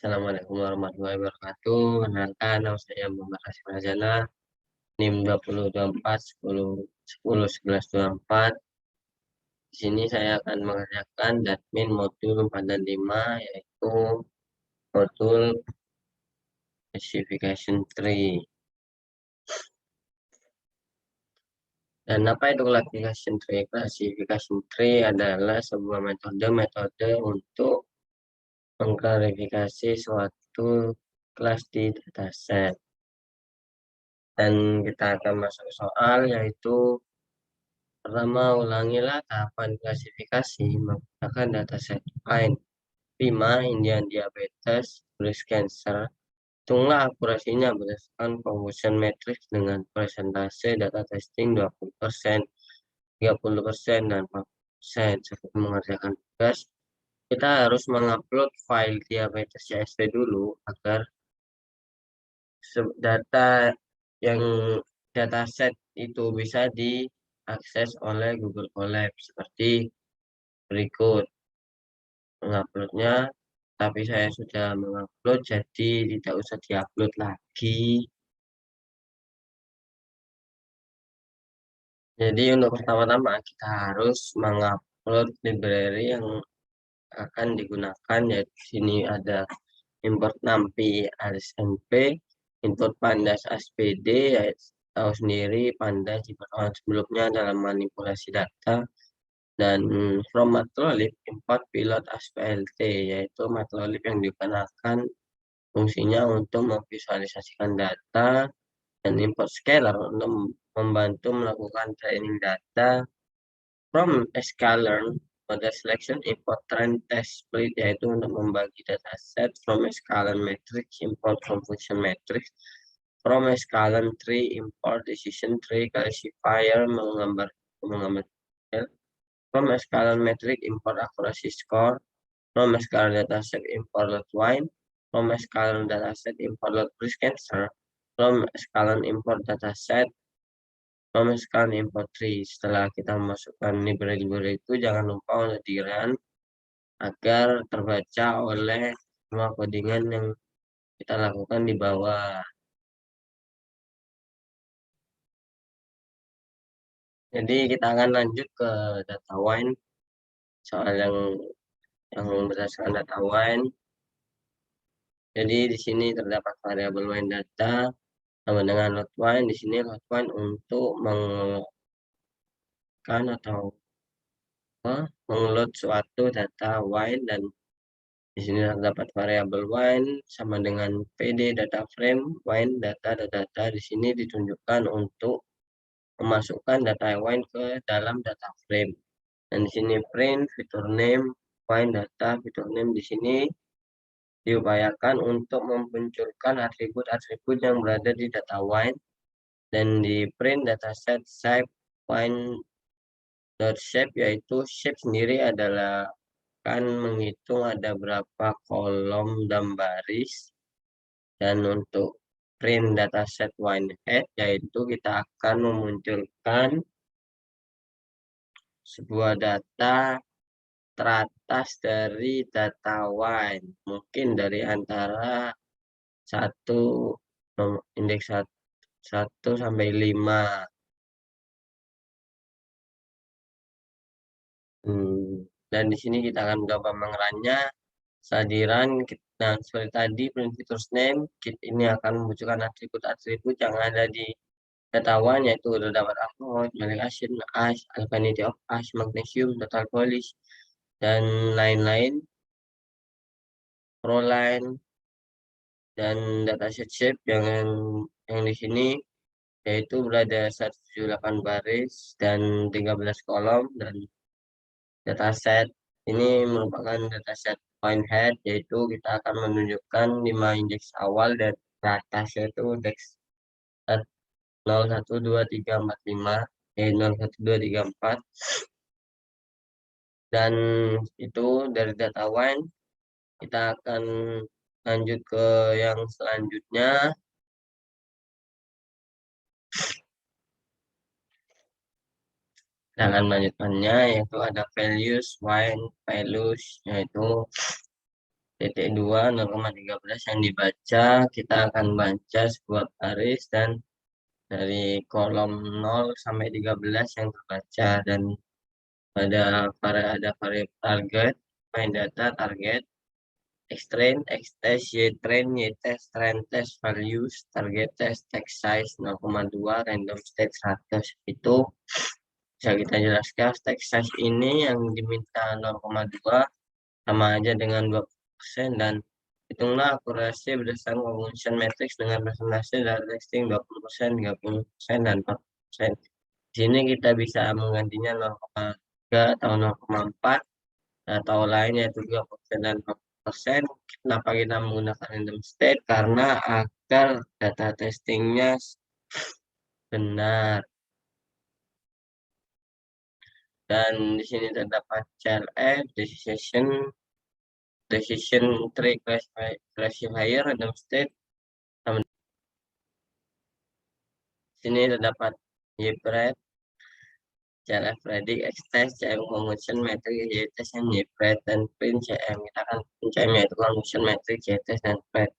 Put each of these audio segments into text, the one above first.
Assalamualaikum warahmatullahi wabarakatuh. Kenalkan, nama saya Muhammad Rasim Hazana, NIM 2024 10 10 11 24. Di sini saya akan mengerjakan admin modul 4 dan 5, yaitu modul classification tree. Dan apa itu classification tree? Classification tree adalah sebuah metode untuk mengklarifikasi suatu kelas di dataset. Dan kita akan masuk soal, yaitu pertama, ulangilah tahapan klasifikasi menggunakan dataset find 5 Indian diabetes breast cancer. Hitunglah akurasinya berdasarkan confusion matrix dengan persentase data testing 20%, 30%, dan 40%. Sebelum mengerjakan tugas, kita harus mengupload file diabetes CSV dulu agar data yang dataset itu bisa diakses oleh Google Colab seperti berikut. Menguploadnya, tapi saya sudah mengupload, jadi tidak usah diupload lagi. Jadi untuk pertama-tama kita harus mengupload library yang akan digunakan, yaitu sini ada import NumPy ASNP, import pandas ASPD, yaitu tahu sendiri pandas di pertemuan sebelumnya dalam manipulasi data, dan from Matplotlib import pilot ASPLT, yaitu Matplotlib yang digunakan fungsinya untuk memvisualisasikan data, dan import scalar untuk membantu melakukan training data. From sklearn model selection import trend test split, yaitu untuk membagi dataset. From sklearn matrix import from function matrix. From sklearn tree import decision tree classifier menggambar from sklearn matrix import accuracy score. From sklearn dataset import lot wine. From sklearn dataset import lot breast cancer. From sklearn import dataset. From sklearn import tree. Setelah kita memasukkan library itu, jangan lupa untuk di-run agar terbaca oleh semua codingan yang kita lakukan di bawah. Jadi kita akan lanjut ke data wine, soal yang berdasarkan data wine. Jadi di sini terdapat variabel wine data sama dengan load wine. Di sini load wine untuk mengeloadkan atau mengeload suatu data wine, dan di sini terdapat variabel wine sama dengan PD data frame wine data. Data di sini ditunjukkan untuk memasukkan data wine ke dalam data frame. Dan di sini print fitur name wine data. Fitur name di sini diupayakan untuk memunculkan atribut-atribut yang berada di data wine, dan di print dataset shape wine.shape, yaitu shape sendiri adalah akan menghitung ada berapa kolom dan baris. Dan untuk print dataset wine head, yaitu kita akan memunculkan sebuah data teratas dari data wine, mungkin dari antara 1 indeks 1 sampai 5. Dan di sini kita akan mencoba mengerannya sadiran. Nah, seperti tadi print features name, ini akan memunculkan atribut-atribut yang ada di data one, yaitu terdapat alkohol, malic acid, ash, alkalinity of ash, magnesium, total polish, dan lain-lain, proline, dan dataset shape yang di sini yaitu berada 178 baris dan 13 kolom. Dan dataset ini merupakan dataset point head, yaitu kita akan menunjukkan 5 indeks awal dan atas, yaitu indeks 0, 1, 2, 3, 4, 5, 0, 1, 2, 3, 4. Dan itu dari data wine. Kita akan lanjut ke yang selanjutnya. Dengan melanjutkannya, yaitu ada values wine values, yaitu titik 2 0,13 yang dibaca, kita akan baca sebuah baris dan dari kolom 0 sampai 13 yang terbaca, dan ada variabel target, main data target, xtrain, xtest, ytrain, ytest, trend test, values, target test, text size 0,2, random state 100. Itu bisa kita jelaskan, text size ini yang diminta 0,2 sama aja dengan 20%, dan hitunglah akurasi berdasarkan convolution matrix dengan presentasi dari testing 20%, 30%, dan 40%. Di sini kita bisa menggantinya 0,3 atau 0,4 atau lain, yaitu 2% dan 40%. Kenapa kita menggunakan random state? Karena agar data testingnya benar. Dan di sini terdapat CLF, decision tree classifier, random state. Di sini terdapat YPRED, CLF predict, xtest, CM convolution matrix, YTest, dan YPRED, dan print CM. Kita akan print CM, yaitu convolution matrix, YTest, dan PRED.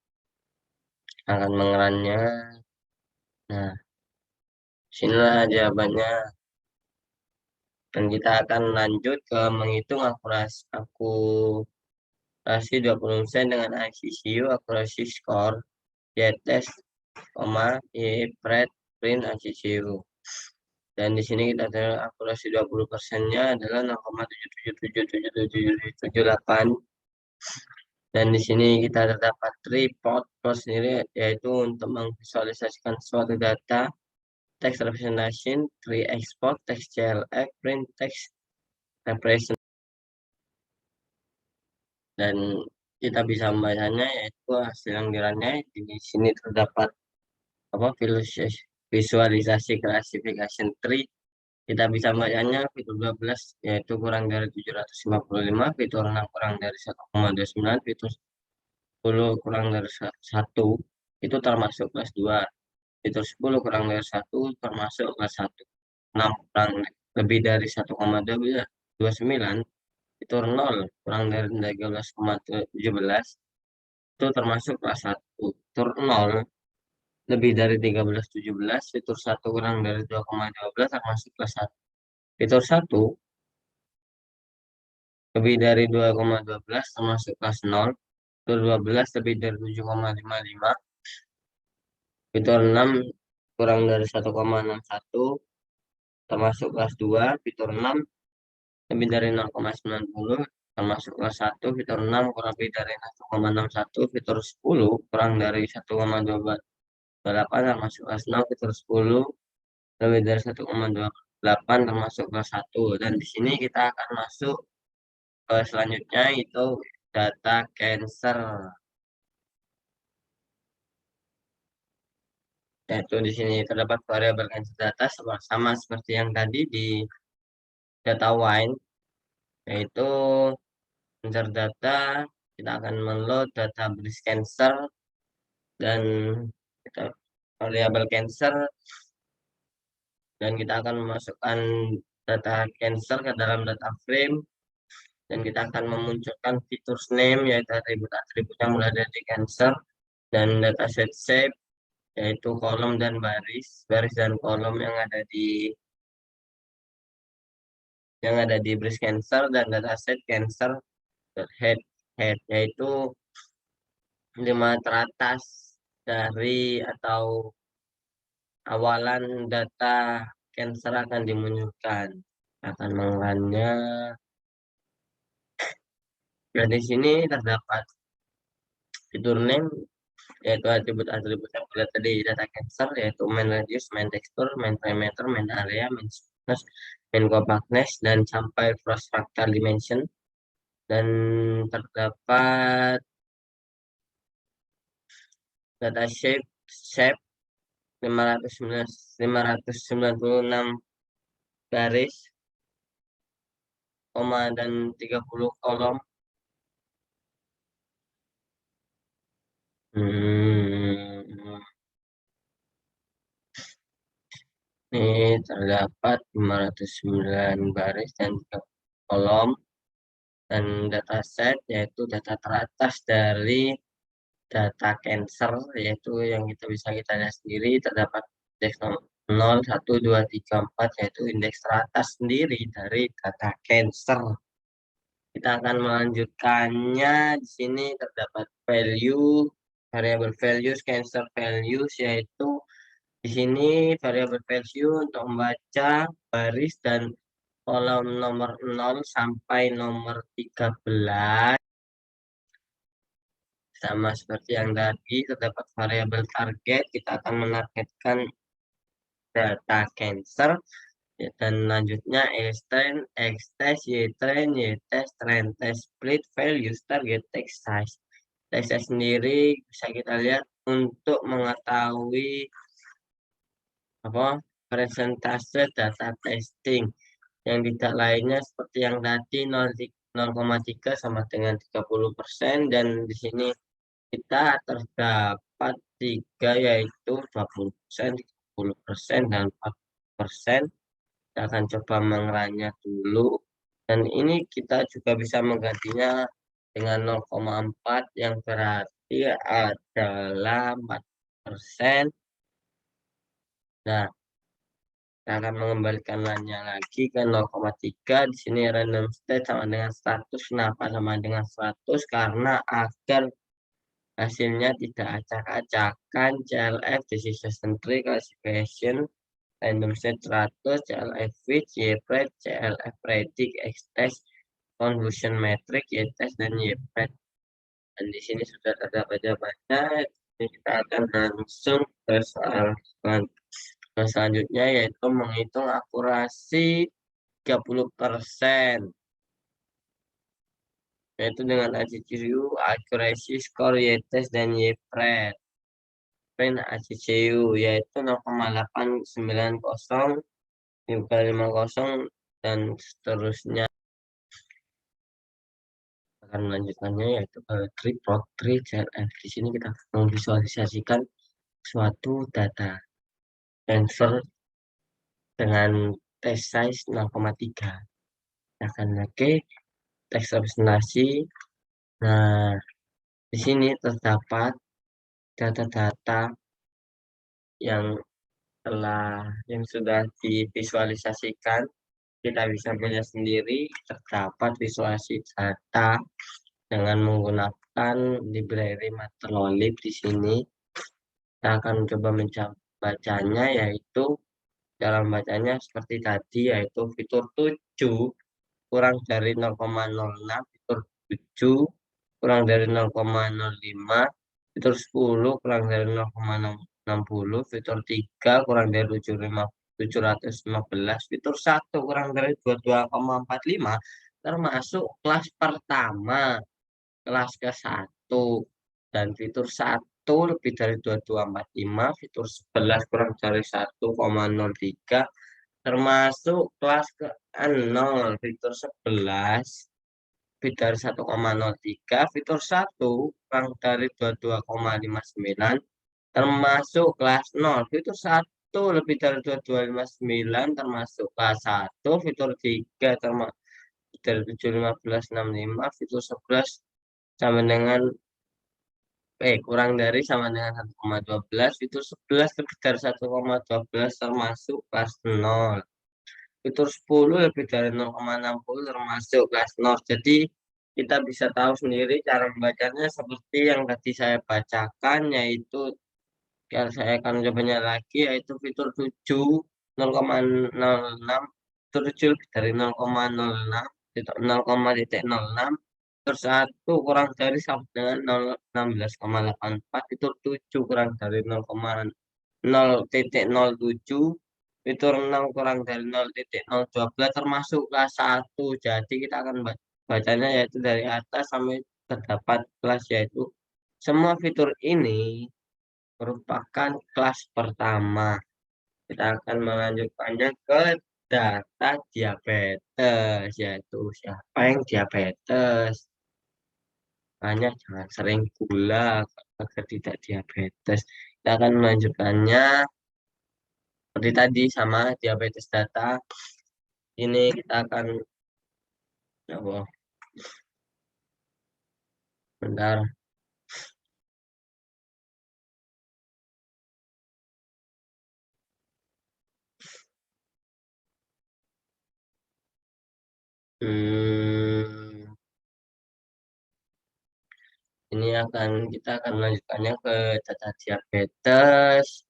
Akan mengerannya. Nah, sinilah jawabannya. Dan kita akan lanjut ke menghitung akurasi 20% dengan ICCU, akurasi skor, Y-test, Y-pred, print, ICCU. Dan di sini kita ada akurasi 20%-nya adalah 0,7777778. Dan di sini kita terdapat report sendiri, yaitu untuk memvisualisasikan suatu data, text representation, tree export, text CLF, print, text representation. Dan kita bisa membacanya, yaitu hasil lampirannya. Di sini terdapat visualisasi classification tree. Kita bisa membacanya fitur 12, yaitu kurang dari 755, fitur 6 kurang dari 1,29, fitur 10 kurang dari 1 itu termasuk kelas 2, fitur 10 kurang dari 1 termasuk kelas 1, 6 kurang lebih dari 1,29, fitur 0 kurang dari 13,17 itu termasuk kelas 1, fitur 0 lebih dari 13,17, fitur 1 kurang dari 2,12 termasuk kelas 1, fitur 1 lebih dari 2,12 termasuk kelas 0, fitur 12 lebih dari 7,55, fitur 6 kurang dari 1,61 termasuk kelas 2, fitur 6 lebih dari 0,90 termasuk kelas 1, fitur 6 kurang lebih dari 1,61, fitur 10 kurang dari 1,28 termasuk kelas 0, fitur 10 lebih dari 1,28 termasuk kelas 1. Dan di sini kita akan masuk ke selanjutnya, itu data cancer. Yaitu di sini terdapat variabel cancer data sama seperti yang tadi di data wine, yaitu cancer data. Kita akan menload data breast cancer, dan kita variabel cancer, dan kita akan memasukkan data cancer ke dalam data frame, dan kita akan memunculkan fitur name, yaitu atribut-atribut yang mulai dari cancer, dan dataset shape, yaitu kolom dan baris dan kolom yang ada di breast cancer, dan dataset cancer head head, yaitu 5 teratas dari atau awalan data cancer akan dimunculkan. Akan mengennya. Dan di sini terdapat fitur name, yaitu atribut-atribut yang kita tadi data cancer, yaitu main radius, main texture, main perimeter, main area, main smoothness, main compactness, dan sampai cross fractal dimension. Dan terdapat data shape 596 garis, koma, dan 30 kolom. Ini terdapat 509 baris dan 3 kolom. Dan dataset yaitu data teratas dari data cancer, yaitu yang bisa kita lihat sendiri terdapat indeks 0, 1, 2, 3, 4, yaitu indeks teratas sendiri dari data cancer. Kita akan melanjutkannya. Di sini terdapat value, variable values, cancer values, yaitu di sini variable value untuk membaca baris dan kolom nomor 0 sampai nomor 13. Sama seperti yang tadi, terdapat variabel target, kita akan menargetkan data cancer. Ya, dan lanjutnya X-trend, X-test, Y-trend, Y-test, trend test, split, values, target, text size. Text size sendiri bisa kita lihat untuk mengetahui apa persentase data testing. Yang tidak lainnya seperti yang tadi 0,3 sama dengan 30%, dan di sini kita terdapat 3 yaitu 20%, 30%, dan 40%. Kita akan coba mengeranya dulu, dan ini kita juga bisa menggantinya dengan 0,4 yang berarti adalah 4%. Nah, kita akan mengembalikannya lagi ke 0,3. Di sini random state sama dengan 100. Kenapa sama dengan 100? Karena agar hasilnya tidak acak-acakan. CLF decision tree classification random state 100, CLF fit, Y-pred, CLF predict, X-test, confusion metric, Y-test, dan Y-pred. Dan di sini sudah terdapat jawabannya. Jadi kita akan langsung ke soal selanjutnya, yaitu menghitung akurasi 30%, yaitu dengan ACCU, accuracy score, Y-test, dan Y-pred. ACCU yaitu 0,890, 550, dan seterusnya. Akan melanjutkannya yaitu tree plot tree CLF. Di sini kita memvisualisasikan suatu data cancer dengan test size 0,3. Akan lagi teks representasi. Nah, di sini terdapat data-data yang yang sudah divisualisasikan. Kita bisa melihat sendiri terdapat visualisasi data dengan menggunakan library Matplotlib. Di sini kita akan coba membacanya, yaitu dalam bacanya seperti tadi, yaitu fitur 7 kurang dari 0,06, fitur 7 kurang dari 0,05, fitur 10 kurang dari 0,60, fitur 3 kurang dari 715, fitur 1 kurang dari 22,45, termasuk kelas pertama, kelas ke-1, dan fitur 1 lebih dari 22,45, fitur 11 kurang dari 1,03, termasuk kelas ke-0, fitur 11 lebih dari 1,03, fitur 1 kurang dari 22,59, termasuk kelas 0, fitur 1 lebih dari 2259, termasuk kelas 1, fitur 3 termasuk dari 71565, fitur 11 sama dengan kurang dari sama dengan 1,12, fitur 11 lebih dari 1,12, termasuk kelas 0. Fitur 10 lebih dari 0,60, termasuk kelas 0. Jadi kita bisa tahu sendiri cara membacanya seperti yang tadi saya bacakan, yaitu kalau saya akan mencobanya lagi, yaitu fitur 7 0,06, fitur 7 lebih dari 0,06, 0,06, fitur 1 kurang dari sama dengan 16,84, fitur 7 kurang dari 0,0,07, fitur 6 kurang dari 0,012, termasuk kelas 1. Jadi kita akan bacanya yaitu dari atas sampai terdapat kelas, yaitu semua fitur ini merupakan kelas pertama. Kita akan melanjutkannya ke data diabetes, yaitu siapa yang diabetes. Makanya jangan sering gula agar tidak diabetes. Kita akan melanjutkannya seperti tadi sama diabetes data. Ini kita akan, ya Allah, Bentar. Hmm, ini kita akan melanjutkannya ke data diabetes.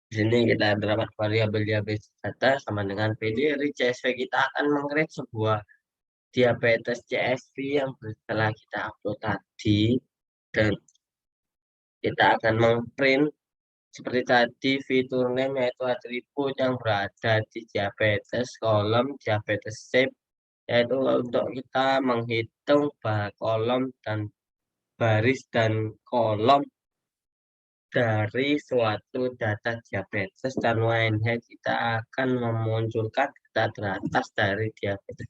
Di sini kita dapat variabel diabetes data sama dengan PD dari CSV. Kita akan meng-create sebuah diabetes CSV yang telah kita upload tadi, dan kita akan meng-print seperti tadi fitur name yaitu atribut yang berada di diabetes kolom diabetes shape, yaitu untuk kita menghitung kolom dan baris dan kolom dari suatu data diabetes, dan YNH kita akan memunculkan data teratas dari diabetes.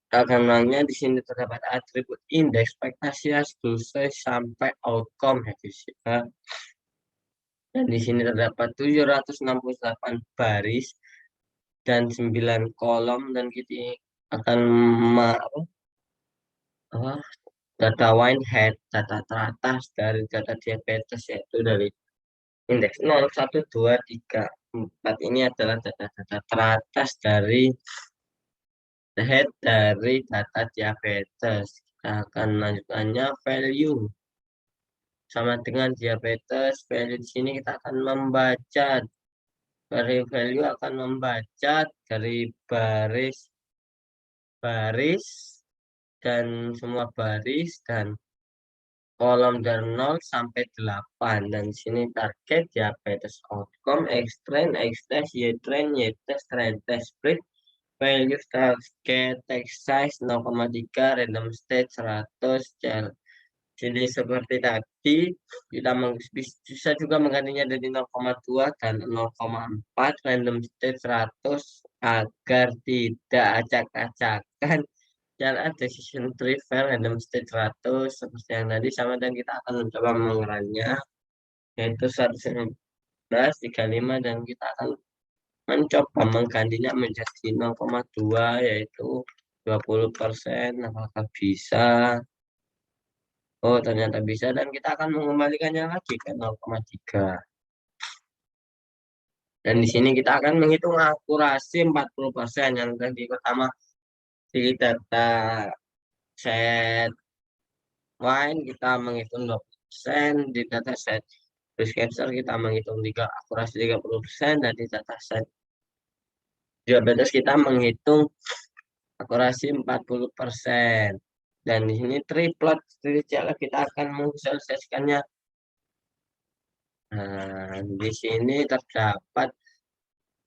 Gambarnya di sini terdapat atribut indeks, ekspektasi hasil sampai outcome ya guys ya. Dan di sini terdapat 768 baris dan 9 kolom, dan kita akan data wine head, data teratas dari data diabetes, yaitu dari indeks 0, 1, 2, 3, 4. Ini adalah data-data teratas dari head dari data diabetes. Kita akan melanjutkannya value sama dengan diabetes. Value di sini kita akan membaca dari value, akan membaca dari baris dan semua baris dan kolom dari 0 sampai 8. Dan di sini target diabetes outcome, X-trend, X-test, Y-trend, Y-test, trend test split, value target, text size 0,3, random state 100, jadi seperti tadi, kita bisa juga menggantinya dari 0,2 dan 0,4, random state 100, agar tidak acak-acakan. Jalan decision tree file random state 100 seperti yang tadi sama, dan kita akan mencoba mengerannya yaitu 119, 35, dan kita akan mencoba menggantinya menjadi 0,2 yaitu 20%. Apakah bisa? Oh, ternyata bisa, dan kita akan mengembalikannya lagi ke 0,3. Dan di sini kita akan menghitung akurasi 40%. Yang tadi pertama di data set wine kita menghitung 20%, di data set risk cancer kita menghitung akurasi 30%, dan di data set diabetes kita menghitung akurasi 40%. Dan di sini triplot kita akan memvisualisasikannya. Nah, di sini terdapat,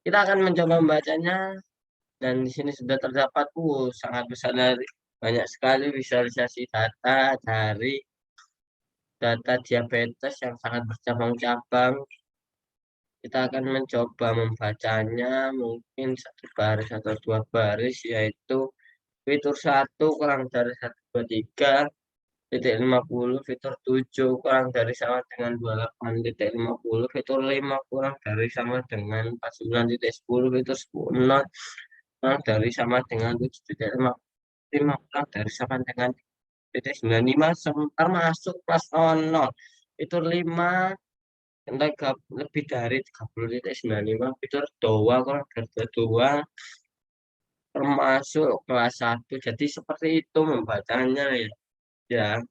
kita akan mencoba membacanya, dan di sini sudah terdapat sangat besar, dari banyak sekali visualisasi data dari data diabetes yang sangat bercabang-cabang. Kita akan mencoba membacanya mungkin satu baris atau dua baris, yaitu fitur 1 kurang dari 123 titik 50, fitur 7 kurang dari sama dengan 28 titik 50, fitur 5 kurang dari sama dengan 49 titik 10, fitur 10 kurang dari sama dengan 7 titik 55, kurang dari sama dengan titik 95, termasuk plus 00. Fitur 5 lebih dari 30 titik 95, fitur 2 kurang dari 2, termasuk kelas 1. Jadi seperti itu membacanya ya. Ya,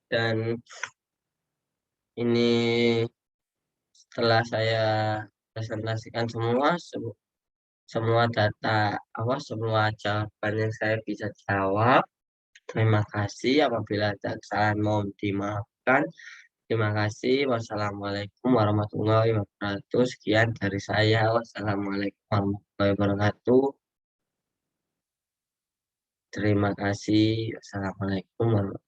dan ini setelah saya presentasikan semua data, semua jawaban yang saya bisa jawab. Terima kasih, apabila ada kesalahan mohon dimaafkan. Terima kasih. Wassalamualaikum warahmatullahi wabarakatuh. Sekian dari saya. Wassalamualaikum warahmatullahi wabarakatuh. Terima kasih. Wassalamualaikum warahmatullahi wabarakatuh.